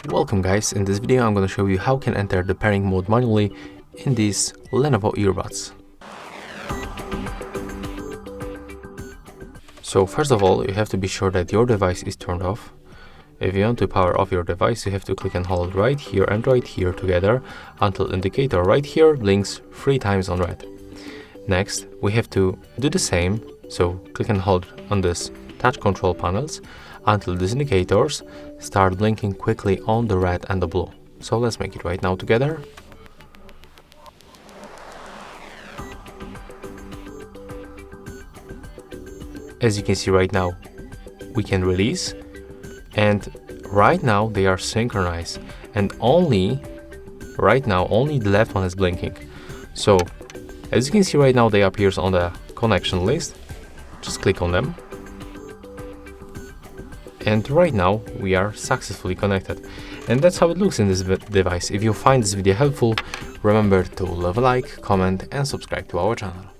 Welcome guys, in this video I'm going to show you how you can enter the pairing mode manually in these Lenovo earbuds. So first of all, you have to be sure that your device is turned off. If you want to power off your device, you have to click and hold right here and right here together until indicator right here blinks 3 times on red. Next, we have to do the same, so click and hold on this touch control panels until these indicators start blinking quickly on the red and the blue. So let's make it right now together. As you can see right now, we can release, and right now they are synchronized, and right now only the left one is blinking. So as you can see right now, they appears on the connection list. Just click on them. And right now we are successfully connected, and that's how it looks in this device. If you find this video helpful, remember to leave a like, comment and subscribe to our channel.